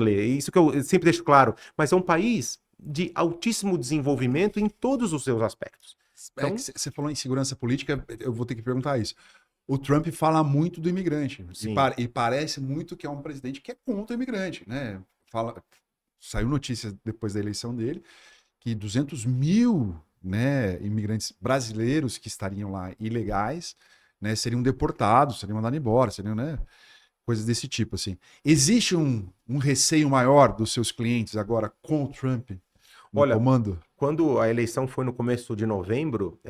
Isso que eu sempre deixo claro. Mas é um país de altíssimo desenvolvimento em todos os seus aspectos. É Então, que você falou em segurança política, eu vou ter que perguntar isso. O Trump fala muito do imigrante sim. e parece muito que é um presidente que é contra o imigrante, né? Saiu notícia depois da eleição dele que 200 mil, né, imigrantes brasileiros que estariam lá ilegais, né, seriam deportados, seriam mandados embora, seriam, né, coisas desse tipo, assim. Existe um receio maior dos seus clientes agora com o Trump no Olha, comando? quando a eleição foi no começo de novembro,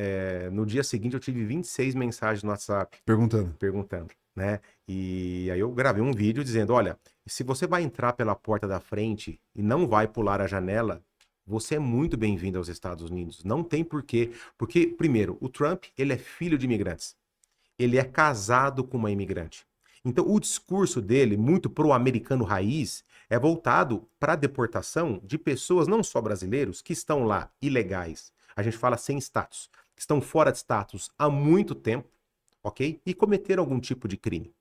no dia seguinte eu tive 26 mensagens no WhatsApp Perguntando. perguntando, né? E aí eu gravei um vídeo dizendo, olha, se você vai entrar pela porta da frente e não vai pular a janela, você é muito bem-vindo aos Estados Unidos. Não tem porquê, porque primeiro, o Trump, ele é filho de imigrantes. Ele é casado com uma imigrante. Então, o discurso dele, muito pro-americano raiz, é voltado para a deportação de pessoas, não só brasileiros, que estão lá ilegais. A gente fala sem status, que estão fora de status há muito tempo, ok? E cometeram algum tipo de crime.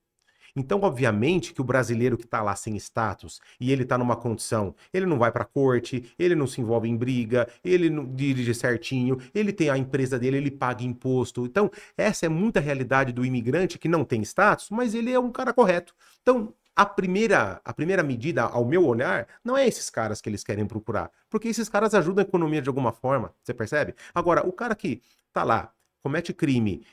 Então, obviamente, que o brasileiro que está lá sem status e ele está numa condição, ele não vai para a corte, ele não se envolve em briga, ele não dirige certinho, ele tem a empresa dele, ele paga imposto. Então, essa é muita realidade do imigrante que não tem status, mas ele é um cara correto. Então, a primeira medida, ao meu olhar, não é esses caras que eles querem procurar, porque esses caras ajudam a economia de alguma forma, você percebe? Agora, o cara que tá lá, comete crime,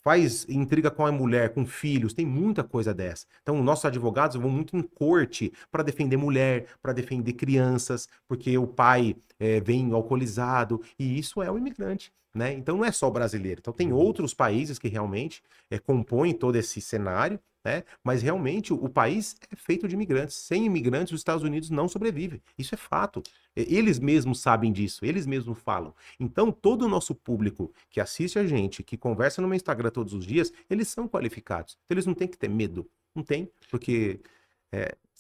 faz intriga com a mulher, com filhos, tem muita coisa dessa. Então, nossos advogados vão muito em corte para defender mulher, para defender crianças, porque o pai vem alcoolizado, e isso é o imigrante. Né? Então não é só o brasileiro. Então tem outros países que realmente compõem todo esse cenário, né? Mas realmente o país é feito de imigrantes. Sem imigrantes, os Estados Unidos não sobrevivem. Isso é fato. Eles mesmos sabem disso, eles mesmos falam. Então, todo o nosso público que assiste a gente, que conversa no meu Instagram todos os dias, eles são qualificados. Então, eles não têm que ter medo. Não tem, porque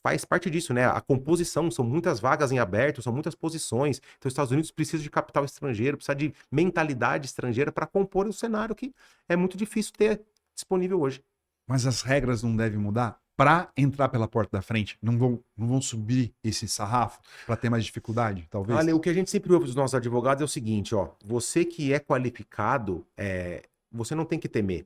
faz parte disso, né? A composição, são muitas vagas em aberto, são muitas posições. Então, os Estados Unidos precisam de capital estrangeiro, precisa de mentalidade estrangeira para compor o cenário que é muito difícil ter disponível hoje. Mas as regras não devem mudar para entrar pela porta da frente? Não vão subir esse sarrafo para ter mais dificuldade, talvez? Olha, o que a gente sempre ouve dos nossos advogados é o seguinte, ó, você que é qualificado, você não tem que temer,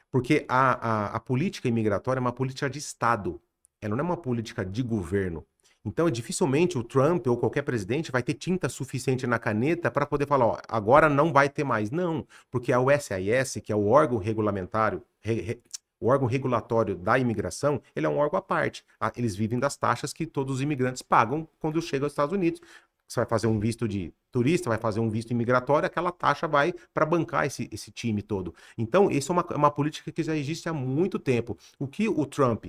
porque a política imigratória é uma política de Estado, ela não é uma política de governo. Então, dificilmente o Trump ou qualquer presidente vai ter tinta suficiente na caneta para poder falar, ó, agora não vai ter mais. Não, porque a USIS, que é o órgão regulamentário, o órgão regulatório da imigração, ele é um órgão à parte. Eles vivem das taxas que todos os imigrantes pagam quando chegam aos Estados Unidos. Você vai fazer um visto de turista, vai fazer um visto imigratório, aquela taxa vai para bancar esse time todo. Então, isso é uma política que já existe há muito tempo. O que o Trump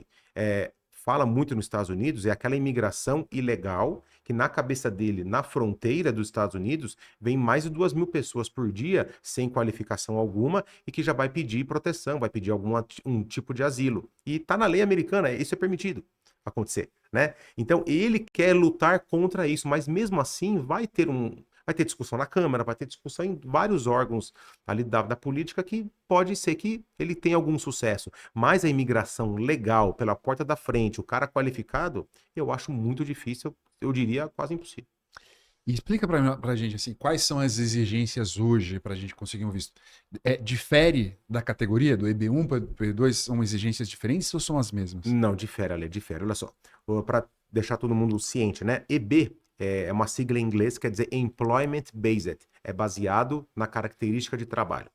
fala muito nos Estados Unidos é aquela imigração ilegal, que na cabeça dele, na fronteira dos Estados Unidos, vem mais de 2.000 pessoas por dia, sem qualificação alguma, e que já vai pedir proteção, vai pedir um tipo de asilo. E está na lei americana, isso é permitido acontecer, né? Então ele quer lutar contra isso, mas mesmo assim vai ter discussão na Câmara, vai ter discussão em vários órgãos ali da política que pode ser que ele tenha algum sucesso. Mas a imigração legal, pela porta da frente, o cara qualificado, eu acho muito difícil, eu diria quase impossível. E explica para a gente assim, quais são as exigências hoje para a gente conseguir um visto. Difere da categoria, do EB1 para o EB2, são exigências diferentes ou são as mesmas? Não, difere, Ale, difere. Olha só, para deixar todo mundo ciente, né? EB é uma sigla em inglês, quer dizer Employment Based, é baseado na característica de trabalho.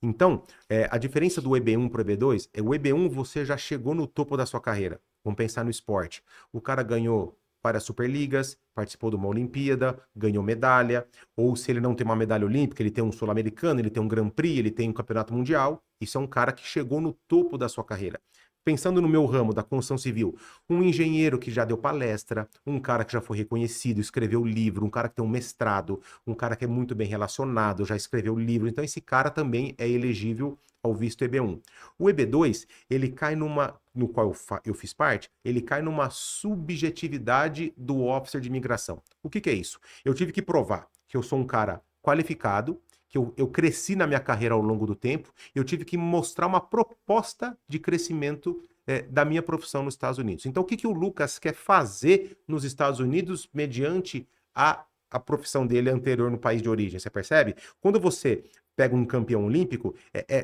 Então, a diferença do EB1 para o EB2 é o EB1 você já chegou no topo da sua carreira. Vamos pensar no esporte. O cara ganhou várias Superligas, participou de uma Olimpíada, ganhou medalha, ou se ele não tem uma medalha olímpica, ele tem um Sul-Americano, ele tem um Grand Prix, ele tem um Campeonato Mundial. Isso é um cara que chegou no topo da sua carreira. Pensando no meu ramo da construção civil, um engenheiro que já deu palestra, um cara que já foi reconhecido, escreveu livro, um cara que tem um mestrado, um cara que é muito bem relacionado, já escreveu livro. Então, esse cara também é elegível ao visto EB1. O EB2, ele cai no qual eu fiz parte, ele cai numa subjetividade do officer de imigração. O que é isso? Eu tive que provar que eu sou um cara qualificado, que eu cresci na minha carreira ao longo do tempo, eu tive que mostrar uma proposta de crescimento da minha profissão nos Estados Unidos. Então, o que o Lucas quer fazer nos Estados Unidos mediante a profissão dele anterior no país de origem? Você percebe? Quando você pega um campeão olímpico,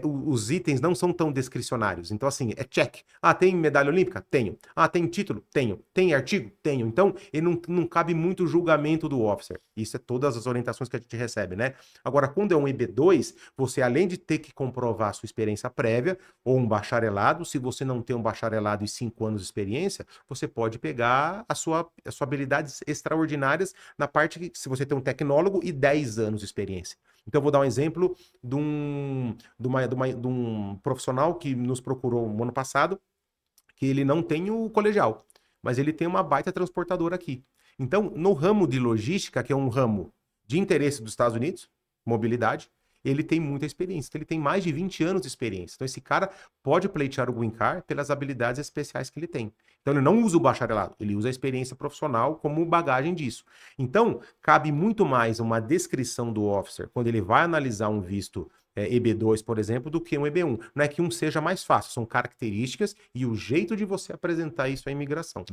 os itens não são tão discricionários. Então, assim, é check. Ah, tem medalha olímpica? Tenho. Ah, tem título? Tenho. Tem artigo? Tenho. Então, ele não cabe muito julgamento do officer. Isso é todas as orientações que a gente recebe, né? Agora, quando é um EB2, você, além de ter que comprovar a sua experiência prévia, ou um bacharelado, se você não tem um bacharelado e 5 anos de experiência, você pode pegar as suas habilidades extraordinárias na parte que, se você tem um tecnólogo e 10 anos de experiência. Então, eu vou dar um exemplo de um profissional que nos procurou no ano passado, que ele não tem o colegial, mas ele tem uma baita transportadora aqui. Então, no ramo de logística, que é um ramo de interesse dos Estados Unidos, mobilidade, ele tem muita experiência. Então, ele tem mais de 20 anos de experiência. Então, esse cara pode pleitear o green card pelas habilidades especiais que ele tem. Então, ele não usa o bacharelado, ele usa a experiência profissional como bagagem disso. Então, cabe muito mais uma descrição do officer quando ele vai analisar um visto EB2, por exemplo, do que um EB1. Não é que um seja mais fácil, são características e o jeito de você apresentar isso à imigração.